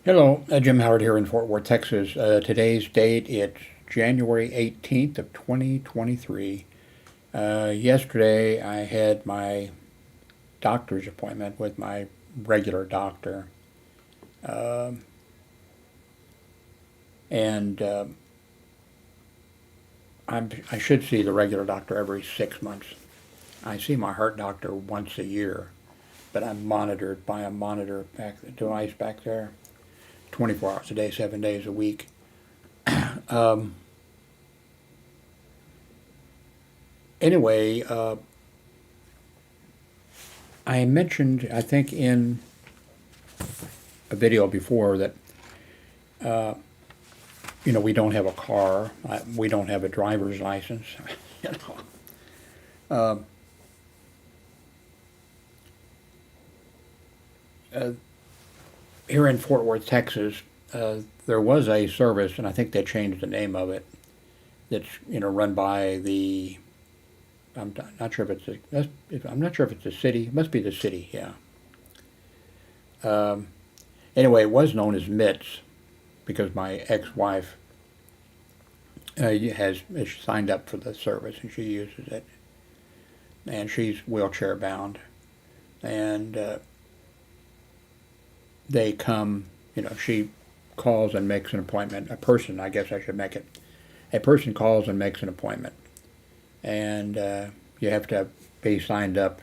Hello, Jim Howard here in Fort Worth, Texas. Today's date, it's January 18th of 2023. Yesterday I had my doctor's appointment with my regular doctor. Um and I should see the regular doctor every 6 months. I see my heart doctor once a year, but I'm monitored by a monitor device back there 24 hours a day, 7 days a week. Um, anyway, I mentioned, I think, in a video before that, uh, we don't have a car, we don't have a driver's license. you know. Uh, uh, Here in Fort Worth, Texas, there was a service, and I think they changed the name of it. That's run by the. Not sure if I'm not sure if it's the city. It must be the city. Yeah. Um, anyway, it was known as MITS because my ex-wife is signed up for the service and she uses it, and she's wheelchair bound, and they come. She calls and makes an appointment. A person, I guess I should make it. A person calls and makes an appointment, and you have to be signed up.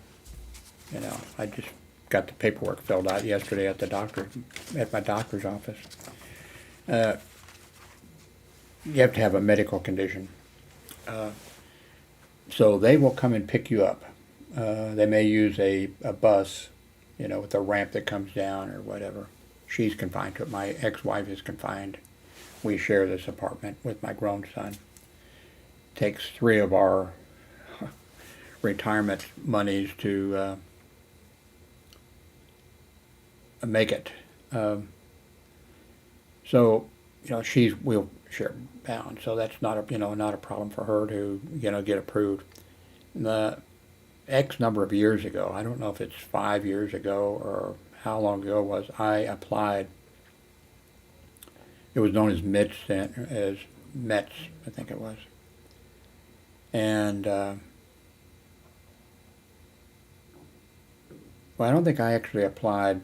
I just got the paperwork filled out yesterday at my doctor's office. Uh, you have to have a medical condition, uh, so they will come and pick you up. They may use a bus, with a ramp that comes down or whatever. She's confined to it. My ex-wife is confined. We share this apartment with my grown son. Takes three of our retirement monies to make it. So, she's wheelchair bound, so that's not a problem for her to get approved. The X number of years ago, I don't know if it's 5 years ago or how long ago it was, I applied. It was known as METS, I think it was, and well, I don't think I actually applied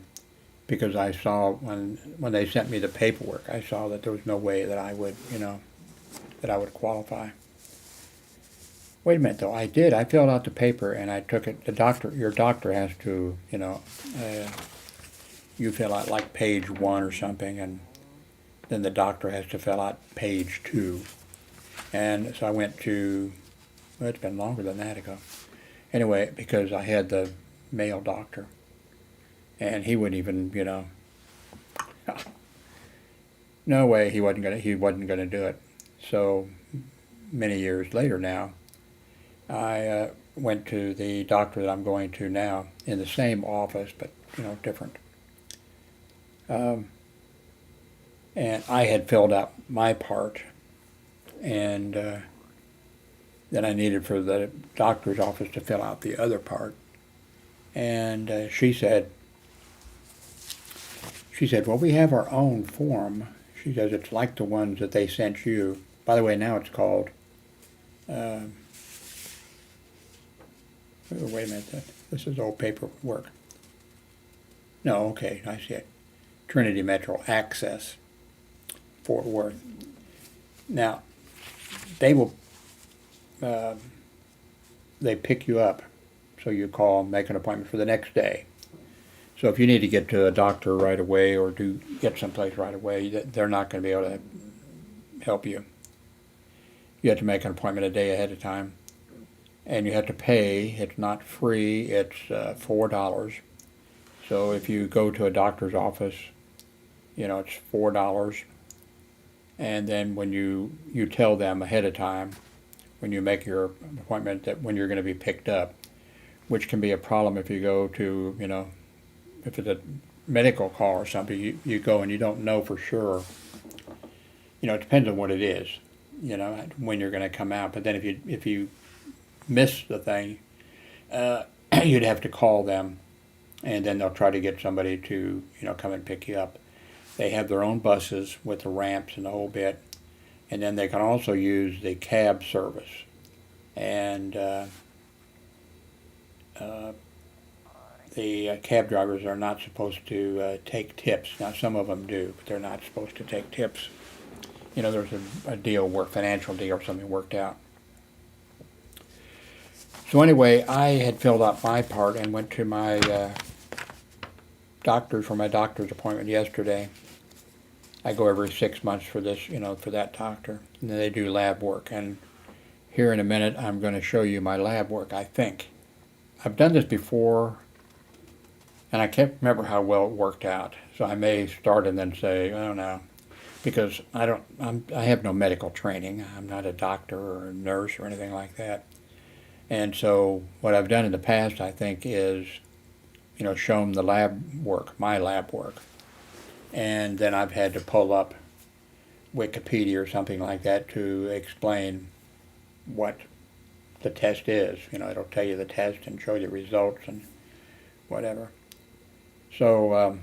because I saw when they sent me the paperwork, I saw that there was no way that I would, that I would qualify. Wait a minute, though. I did. I filled out the paper and I took it. Your doctor has to, you fill out like page one or something, and then the doctor has to fill out page two. And so I went to, well, it's been longer than that ago. Anyway, because I had the male doctor, and he wouldn't even, no way he wasn't gonna do it. So many years later now, I went to the doctor that I'm going to now in the same office, but different. Um, and I had filled out my part, and then I needed for the doctor's office to fill out the other part. And she said, well, we have our own form. She says it's like the ones that they sent you. By the way, now it's called. Uh, Wait a minute. This is old paperwork. No, okay, I see it. Trinity Metro Access, Fort Worth. Now, they will. Uh, they pick you up, so you call, make an appointment for the next day. So if you need to get to a doctor right away or get someplace right away, they're not going to be able to help you. You have to make an appointment a day ahead of time, and you have to pay. It's not free. It's $4. So if you go to a doctor's office, it's $4, and then when you tell them ahead of time, when you make your appointment, that when you're going to be picked up, which can be a problem if you go to, if it's a medical call or something, you go and you don't know for sure. It depends on what it is, when you're going to come out. But then if you miss the thing, you'd have to call them, and then they'll try to get somebody to come and pick you up. They have their own buses with the ramps and the whole bit. And then they can also use the cab service. And the cab drivers are not supposed to take tips. Now, some of them do, but they're not supposed to take tips. You know, there's a deal, financial deal or something worked out. So anyway, I had filled out my part and went to my doctor's appointment yesterday. I go every 6 months for this, you know, for that doctor. And then they do lab work. And here in a minute, I'm going to show you my lab work, I think. I've done this before, and I can't remember how well it worked out. So I may start and then say, I don't know, because I have no medical training. I'm not a doctor or a nurse or anything like that. And so what I've done in the past, I think, is, you know, show them the lab work, my lab work. And then I've had to pull up Wikipedia or something like that to explain what the test is. You know, it'll tell you the test and show you the results and whatever. So,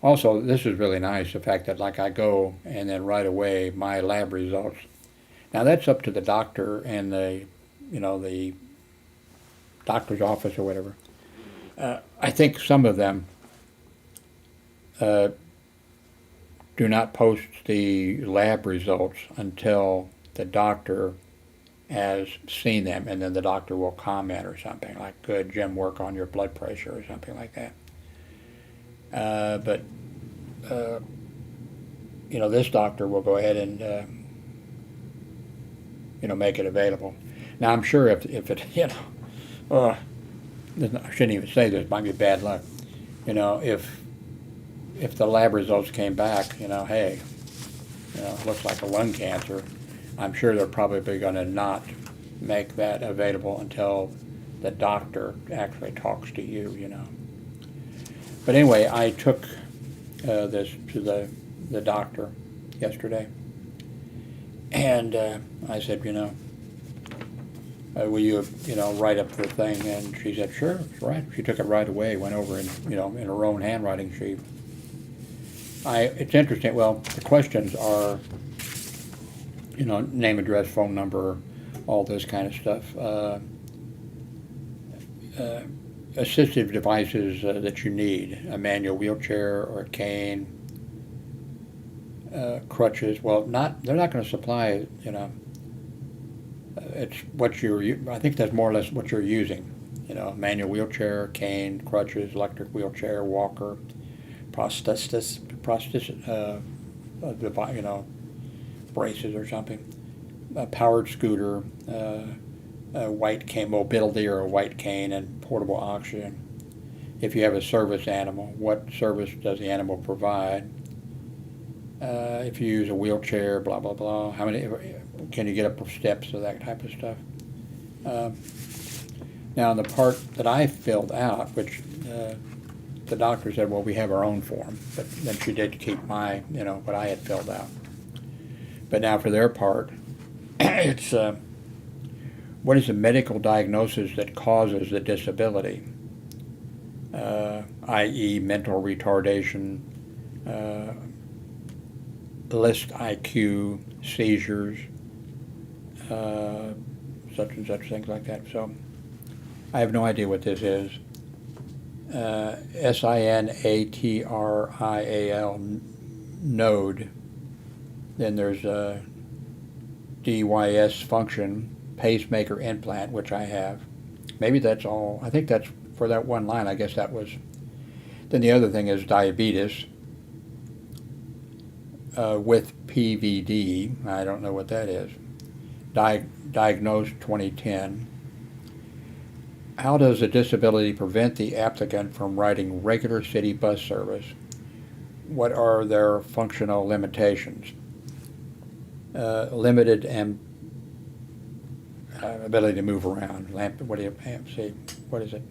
also, this is really nice, the fact that, like, I go and then right away my lab results. Now, that's up to the doctor and the doctor's office or whatever. I think some of them do not post the lab results until the doctor has seen them, and then the doctor will comment or something like, good, Jim, work on your blood pressure or something like that. But you know, this doctor will go ahead and you know, make it available. Now, I'm sure if it, you know, I shouldn't even say this, it might be bad luck. You know, if the lab results came back, you know, hey, you know, it looks like a lung cancer, I'm sure they're probably going to not make that available until the doctor actually talks to you, you know. But anyway, I took this to the doctor yesterday, and I said, you know, will you, you know, write up the thing? And she said, sure, it's right. She took it right away, went over in, you know, in her own handwriting. It's interesting. Well, the questions are, you know, name, address, phone number, all this kind of stuff. Assistive devices that you need, a manual wheelchair or a cane, crutches. Well, they're not going to supply, you know, it's what I think that's more or less what you're using. You know, manual wheelchair, cane, crutches, electric wheelchair, walker, prosthesis, you know, braces or something, a powered scooter, a white cane, mobility or a white cane, and portable oxygen. If you have a service animal, what service does the animal provide? If you use a wheelchair, blah, blah, blah. How many, can you get up steps, or that type of stuff? Now, the part that I filled out, which the doctor said, well, we have our own form, but then she did keep my, you know, what I had filled out. But now for their part, it's what is the medical diagnosis that causes the disability, i.e. mental retardation, list IQ, seizures, such and such things like that. So I have no idea what this is. SINATRIAL, node. Then there's a DYS function, pacemaker implant, which I have. Maybe that's all. I think that's for that one line. I guess that was. Then the other thing is diabetes with PVD. I don't know what that is. Diagnosed 2010. How does a disability prevent the applicant from riding regular city bus service? What are their functional limitations? Limited ability to move around. What do you see? What is it?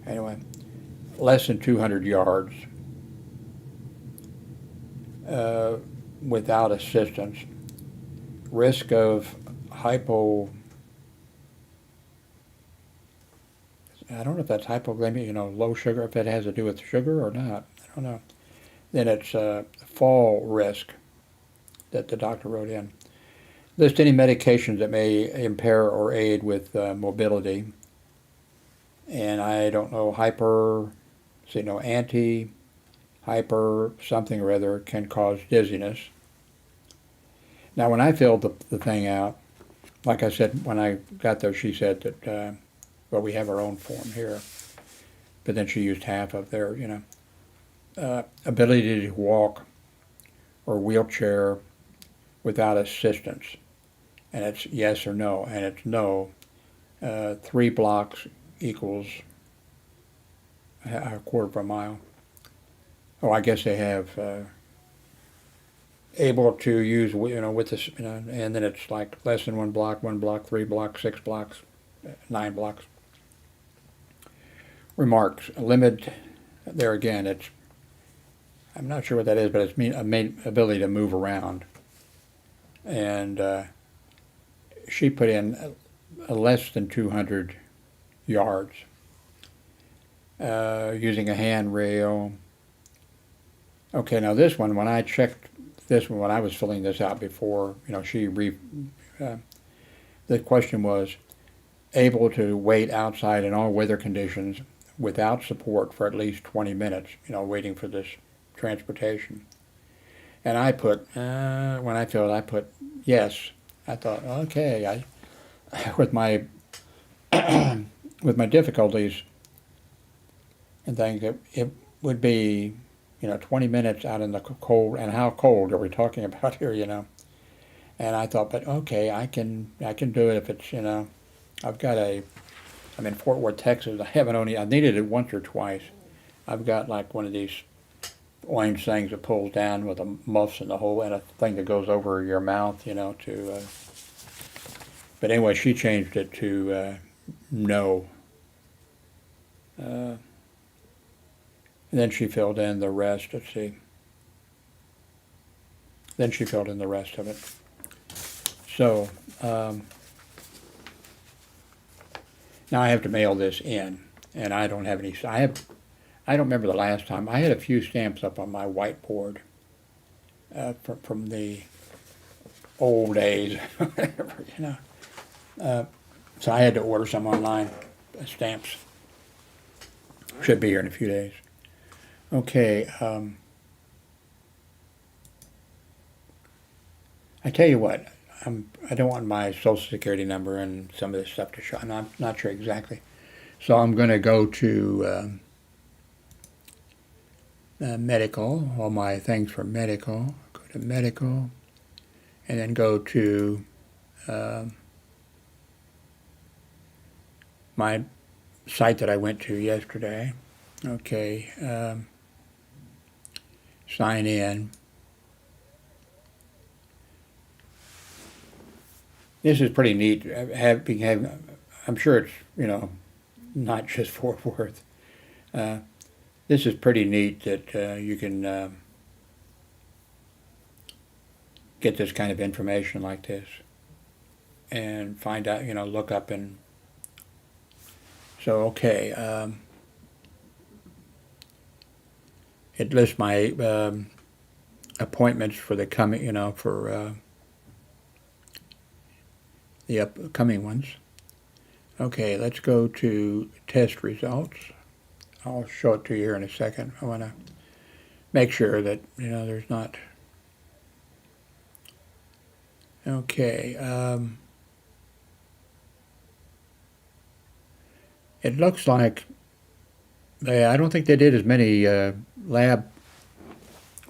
Anyway, less than 200 yards without assistance. Risk of I don't know if that's hypoglycemia, low sugar, if it has to do with sugar or not. I don't know. Then it's fall risk that the doctor wrote in. List any medications that may impair or aid with mobility. And I don't know, hyper, something or other can cause dizziness. Now, when I filled the thing out, like I said, when I got there, she said that, we have our own form here. But then she used half of their, ability to walk or wheelchair without assistance. And it's yes or no. And it's no. 3 blocks equals a quarter of a mile. Oh, I guess they have able to use, with this, and then it's like less than 1 block, 3 blocks, 6 blocks, 9 blocks. Remarks, limit, there again, I'm not sure what that is, but it's ability to move around. And she put in less than 200 yards using a handrail. Okay, now this one, when I checked this one, when I was filling this out before, the question was able to wait outside in all weather conditions without support for at least 20 minutes, waiting for this transportation. And I put, when I filled it, I put yes. I thought, okay, with my with my difficulties and things, it would be 20 minutes out in the cold, and how cold are we talking about here, And I thought, but okay, I can do it if it's, I'm in Fort Worth, Texas. I needed it once or twice. I've got like one of these orange things that pulls down with the muffs and the whole, and a thing that goes over your mouth, but anyway, she changed it to no. And then she filled in the rest. Let's see. Then she filled in the rest of it. So now I have to mail this in, and I don't have any. I don't remember the last time. I had a few stamps up on my whiteboard from the old days, whatever, so I had to order some online stamps. Should be here in a few days. Okay. I tell you what, I don't want my Social Security number and some of this stuff to show. I'm not sure exactly. So I'm going to go to medical, all my things for medical. Go to medical, and then go to my site that I went to yesterday. Okay, sign in. This is pretty neat. I'm sure it's, not just Fort Worth. This is pretty neat that you can get this kind of information like this and find out, look up and so, okay. It lists my appointments for the coming, for the upcoming ones. Okay, let's go to test results. I'll show it to you here in a second. I want to make sure that, there's not. Okay. It looks like I don't think they did as many lab.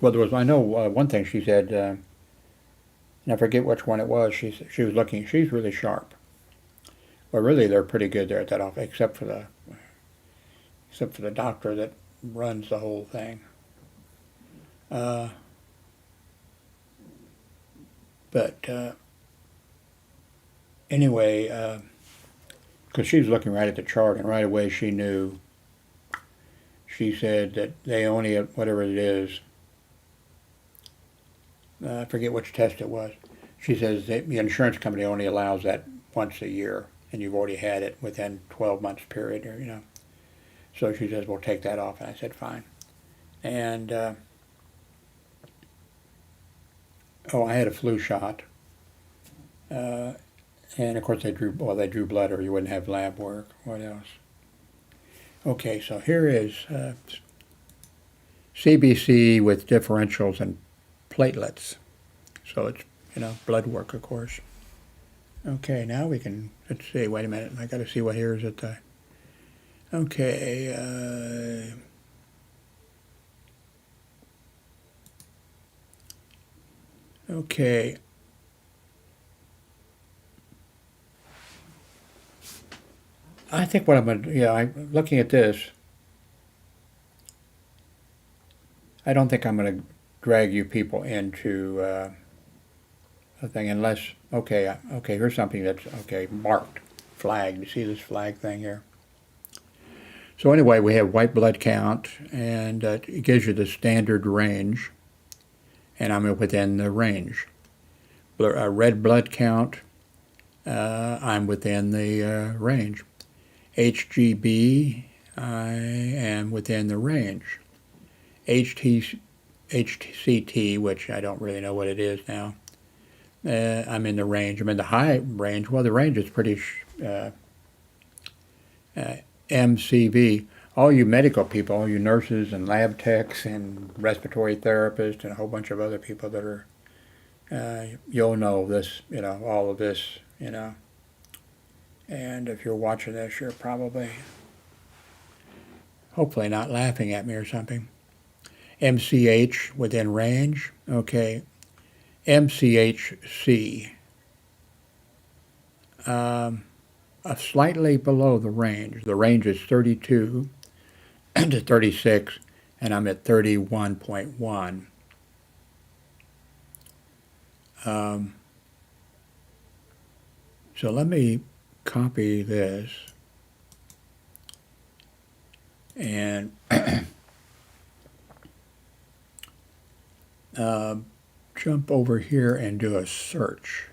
Well, there was. I know one thing she said. And I forget which one it was. She was looking. She's really sharp. Well, really, they're pretty good there at that office, except for the doctor that runs the whole thing. But anyway. Because she was looking right at the chart, and right away she knew. She said that they only, whatever it is, I forget which test it was. She says that the insurance company only allows that once a year, and you've already had it within 12 months period, or So she says, "We'll take that off," and I said, "Fine." And I had a flu shot, and of course they drew blood, or you wouldn't have lab work. What else? Okay, so here is CBC with differentials and platelets. So it's, blood work, of course. Okay, now we can, let's see, wait a minute, I got to see what here is at the, okay, okay. I think what I'm going to do, I'm looking at this, I don't think I'm going to drag you people into a thing unless, okay, here's something that's, marked, flagged. You see this flag thing here? So anyway, we have white blood count, and it gives you the standard range, and I'm within the range. Red blood count, I'm within the range. HGB, I am within the range. HCT, which I don't really know what it is now, I'm in the range. I'm in the high range. Well, the range is pretty MCV. All you medical people, all you nurses and lab techs and respiratory therapists and a whole bunch of other people that are, you'll know this, all of this, and if you're watching this, you're probably, hopefully not laughing at me or something. MCH within range, okay. MCHC, slightly below the range. The range is 32 to 36, and I'm at 31.1. So let me copy this and jump over here and do a search.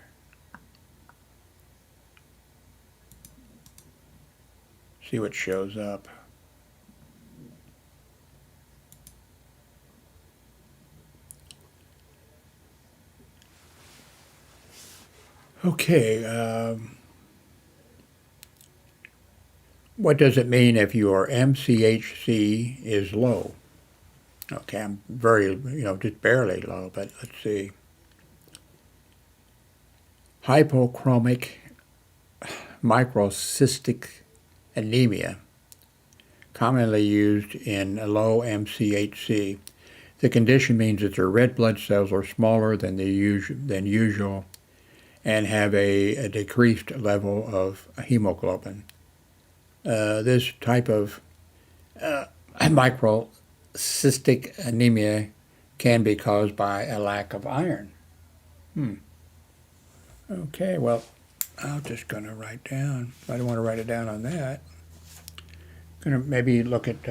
See what shows up. Okay, what does it mean if your MCHC is low? Okay, I'm very, just barely low, but let's see. Hypochromic microcystic anemia, commonly used in low MCHC. The condition means that their red blood cells are smaller than usual and have a decreased level of hemoglobin. This type of microcystic anemia can be caused by a lack of iron. Okay, well, I'm just going to write down. I don't want to write it down on that. Going to maybe look at,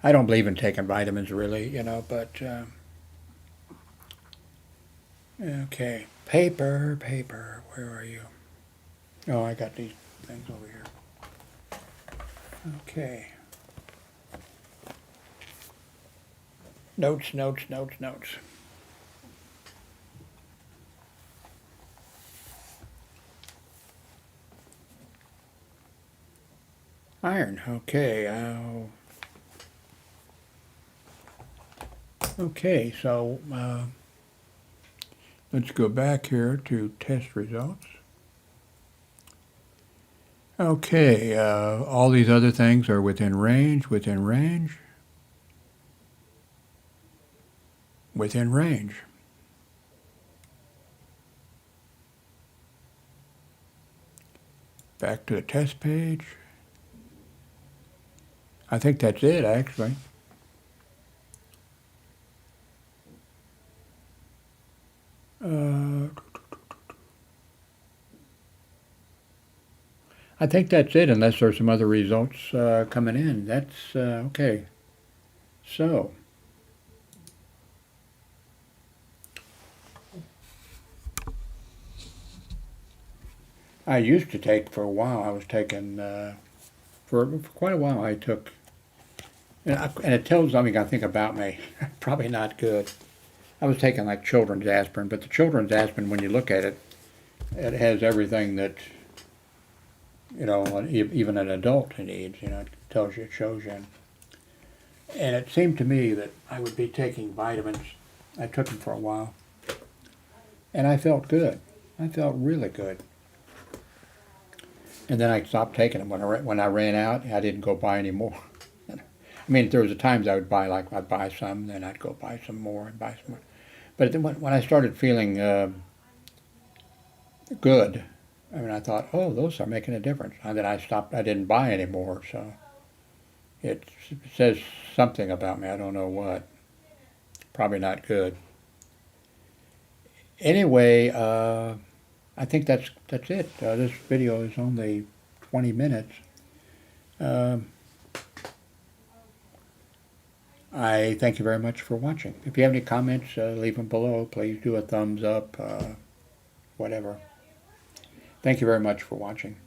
I don't believe in taking vitamins really, but, okay. Paper, where are you? Oh, I got these things over here. Okay. Notes. Iron, okay. Okay, so let's go back here to test results. Okay, all these other things are within range. Back to the test page. I think that's it, actually. I think that's it, unless there's some other results coming in. That's okay. So, I used to take, for a while, I was taking for quite a while I took, and it tells something I think about me. Probably not good. I was taking like children's aspirin, but the children's aspirin, when you look at it, it has everything that, you know, even an adult needs. You know, it tells you, it shows you. And it seemed to me that I would be taking vitamins. I took them for a while, and I felt good. I felt really good. And then I stopped taking them when I ran out. I didn't go buy any more. I mean, there was times I would buy, like I'd buy some, then I'd go buy some more and buy some more. But then when I started feeling good, I mean, I thought, oh, those are making a difference. And then I stopped. I didn't buy any more. So it says something about me. I don't know what. Probably not good. Anyway, I think that's it. This video is only 20 minutes. I thank you very much for watching. If you have any comments, leave them below. Please do a thumbs up, whatever. Thank you very much for watching.